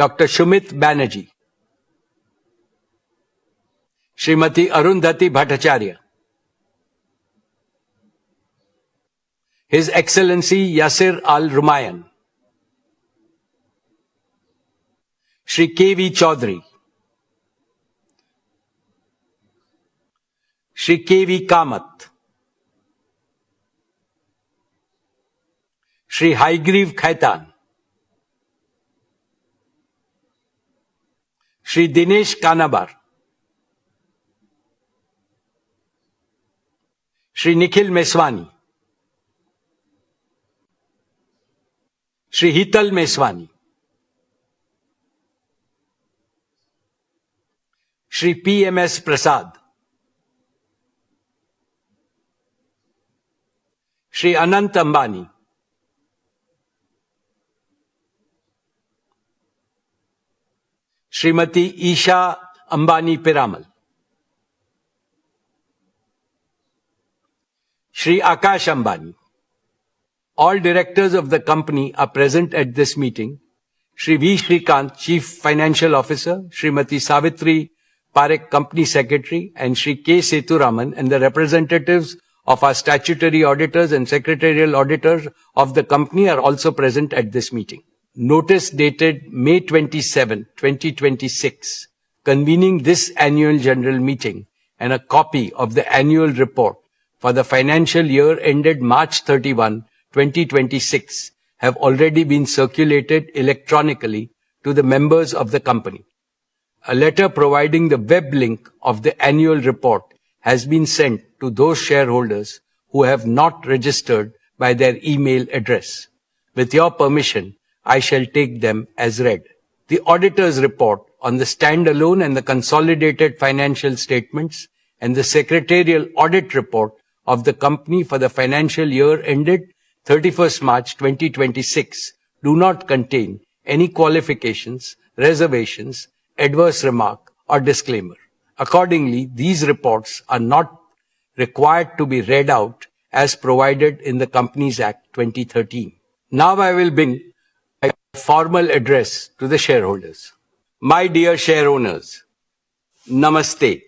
Dr. Shumit Banerjee, Srimati Arundhati Bhattacharya, His Excellency Yasir Al Rumayyan, Shri K.V. Chaudhary, Shri K.V. Kamath, Shri Haigriv Khaitan, Shri Dinesh Kanabar, Shri Nikhil Meswani, Shri Hital Meswani, Shri P.M.S. Prasad, Shri Anant Ambani, Srimati Isha Ambani Piramal, Shri Akash Ambani. All directors of the company are present at this meeting. Shri V. Shrikant, Chief Financial Officer, Srimati Savitri Parekh, Company Secretary, and Shri K. Seturaman, and the representatives of our statutory auditors and secretarial auditors of the company are also present at this meeting. Notice dated May 27, 2026, convening this annual general meeting and a copy of the annual report for the financial year ended March 31, 2026 have already been circulated electronically to the members of the company. A letter providing the web link of the annual report has been sent to those shareholders who have not registered by their email address. With your permission, I shall take them as read. The auditor's report on the standalone and the consolidated financial statements and the secretarial audit report of the company for the financial year ended 31st March 2026 do not contain any qualifications, reservations, adverse remark, or disclaimer. Accordingly, these reports are not required to be read out as provided in the Companies Act 2013. Now I will bring a formal address to the shareholders. My dear share owners, Namaste,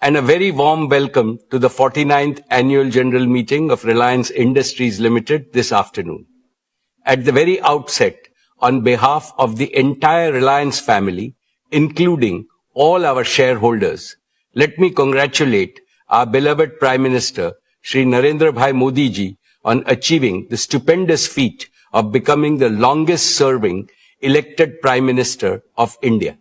and a very warm welcome to the 49th Annual General Meeting of Reliance Industries Limited this afternoon. At the very outset, on behalf of the entire Reliance family, including all our shareholders, let me congratulate our beloved Prime Minister, Shri Narendra Bhai Modi ji, on achieving the stupendous feat of becoming the longest-serving elected Prime Minister of India.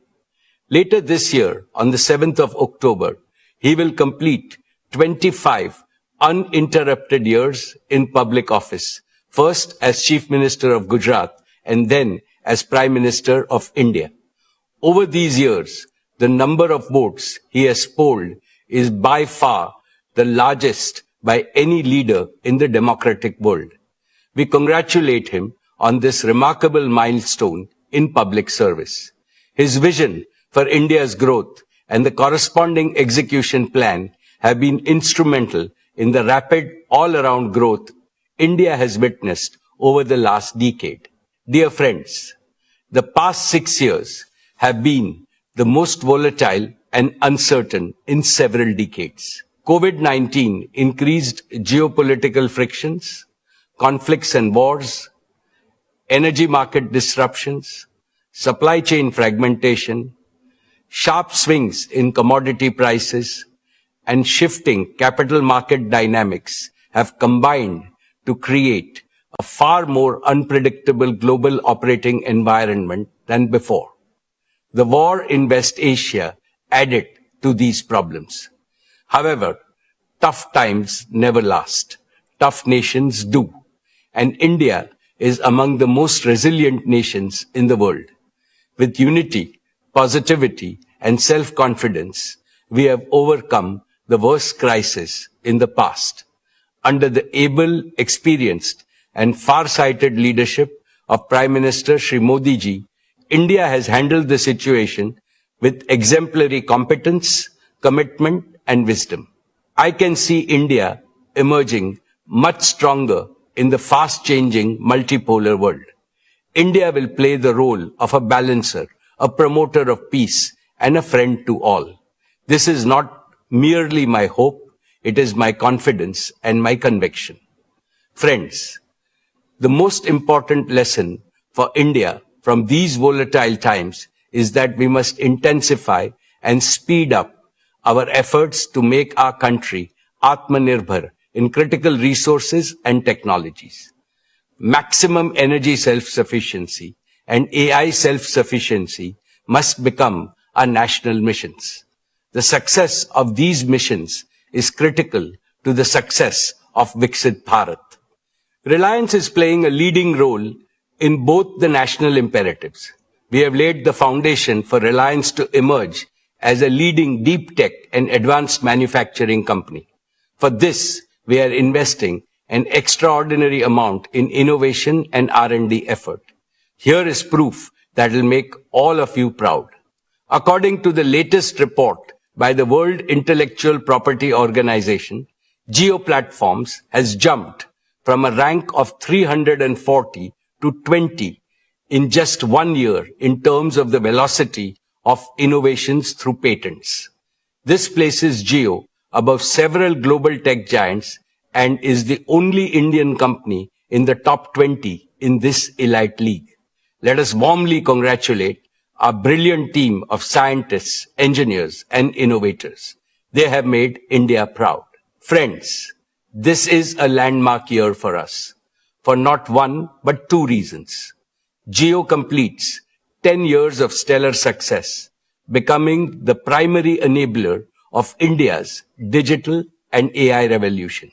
Later this year, on the 7th of October, he will complete 25 uninterrupted years in public office, first as Chief Minister of Gujarat and then as Prime Minister of India. Over these years, the number of votes he has polled is by far the largest by any leader in the democratic world. We congratulate him on this remarkable milestone in public service. His vision for India's growth and the corresponding execution plan have been instrumental in the rapid all-around growth India has witnessed over the last decade. Dear friends, the past 6 years have been the most volatile and uncertain in several decades. COVID-19 increased geopolitical frictions, conflicts and wars, energy market disruptions, supply chain fragmentation, sharp swings in commodity prices, and shifting capital market dynamics have combined to create a far more unpredictable global operating environment than before. The war in West Asia added to these problems. However, tough times never last. Tough nations do. And India is among the most resilient nations in the world. With unity, positivity, and self-confidence, we have overcome the worst crisis in the past. Under the able, experienced, and far-sighted leadership of Prime Minister Shri Modi ji, India has handled the situation with exemplary competence, commitment, and wisdom. I can see India emerging much stronger in the fast-changing multipolar world. India will play the role of a balancer, a promoter of peace, and a friend to all. This is not merely my hope, it is my confidence and my conviction. Friends, the most important lesson for India from these volatile times is that we must intensify and speed up our efforts to make our country Atmanirbhar in critical resources and technologies. Maximum energy self-sufficiency and AI self-sufficiency must become our national missions. The success of these missions is critical to the success of Viksit Bharat. Reliance is playing a leading role in both the national imperatives. We have laid the foundation for Reliance to emerge as a leading deep tech and advanced manufacturing company. For this, we are investing an extraordinary amount in innovation and R&D effort. Here is proof that will make all of you proud. According to the latest report by the World Intellectual Property Organization, Jio Platforms has jumped from a rank of 340 to 20 in just 1 year in terms of the velocity of innovations through patents. This places Jio above several global tech giants and is the only Indian company in the top 20 in this elite league. Let us warmly congratulate our brilliant team of scientists, engineers, and innovators. They have made India proud. Friends, this is a landmark year for us, for not one but two reasons. Jio completes 10 years of stellar success, becoming the primary enabler of India's digital and AI revolution.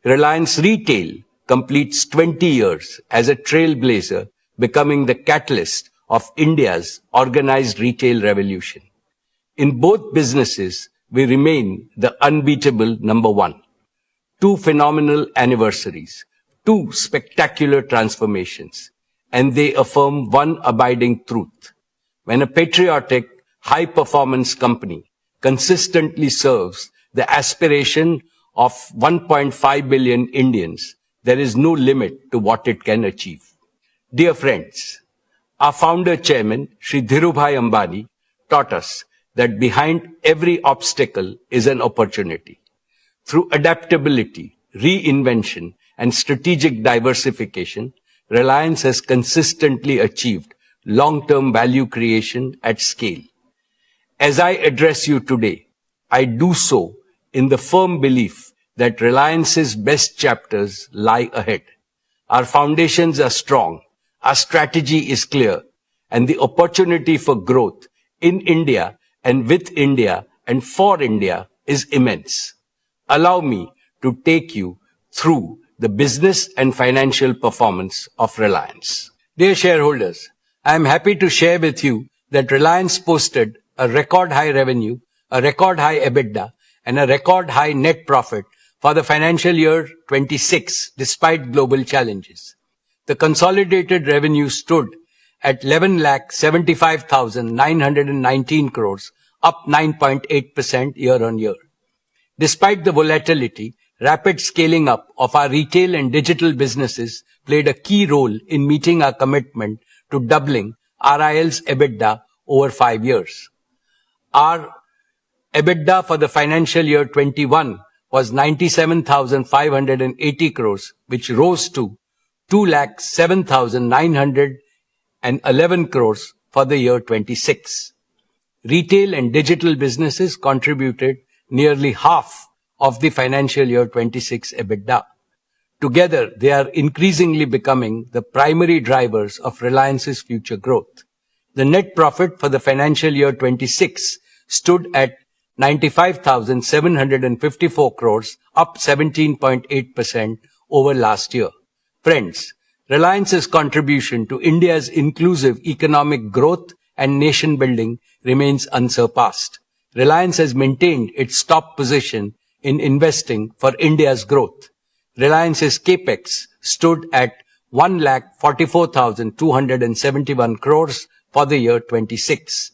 Reliance Retail completes 20 years as a trailblazer, becoming the catalyst of India's organized retail revolution. In both businesses, we remain the unbeatable number one. Two phenomenal anniversaries, two spectacular transformations, and they affirm one abiding truth. When a patriotic, high-performance company consistently serves the aspiration of 1.5 billion Indians, there is no limit to what it can achieve. Dear friends, our founder chairman, Shri Dhirubhai Ambani, taught us that behind every obstacle is an opportunity. Through adaptability, reinvention, and strategic diversification, Reliance has consistently achieved long-term value creation at scale. As I address you today, I do so in the firm belief that Reliance's best chapters lie ahead. Our foundations are strong, our strategy is clear, and the opportunity for growth in India and with India and for India is immense. Allow me to take you through the business and financial performance of Reliance. Dear shareholders, I am happy to share with you that Reliance posted a record high revenue, a record high EBITDA, and a record high net profit for the financial year 26 despite global challenges. The consolidated revenue stood at 11,75,919 crores, up 9.8% year-on-year. Despite the volatility, rapid scaling up of our retail and digital businesses played a key role in meeting our commitment to doubling RIL's EBITDA over 5 years. Our EBITDA for the financial year 21 was 97,580 crores, which rose to 2,07,911 crores for the year 26. Retail and digital businesses contributed nearly half of the financial year 26 EBITDA. Together, they are increasingly becoming the primary drivers of Reliance's future growth. The net profit for the financial year 26 stood at 95,754 crores, up 17.8% over last year. Friends, Reliance's contribution to India's inclusive economic growth and nation building remains unsurpassed. Reliance has maintained its top position in investing for India's growth. Reliance's capex stood at 1,44,271 crores for the year 26.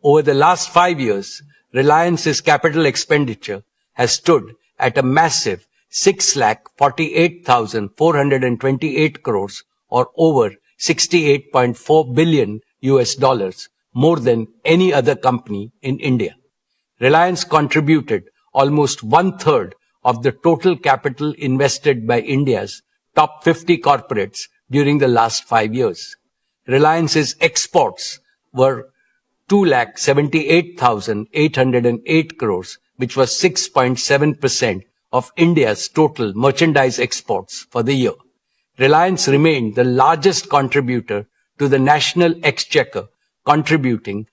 Over the last 5 years, Reliance's capital expenditure has stood at a massive 6,48,428 crores, or over $68.4 billion US dollars, more than any other company in India. Reliance contributed almost one-third of the total capital invested by India's top 50 corporates during the last 5 years. Reliance's exports were 2,78,808 crores, which was 6.7% of India's total merchandise exports for the year. Reliance remained the largest contributor to the national exchequer, contributing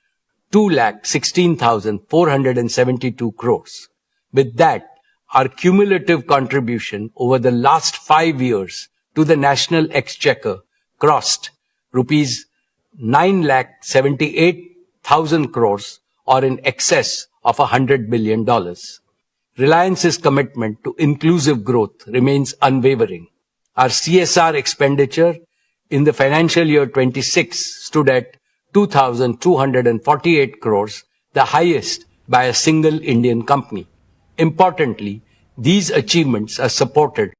2,16,472 crores. With that, our cumulative contribution over the last 5 years to the national exchequer crossed rupees 9,78,000 crores, or in excess of $100 billion. Reliance's commitment to inclusive growth remains unwavering. Our CSR expenditure in the financial year 26 stood at 2,248 crores, the highest by a single Indian company. Importantly, these achievements are supported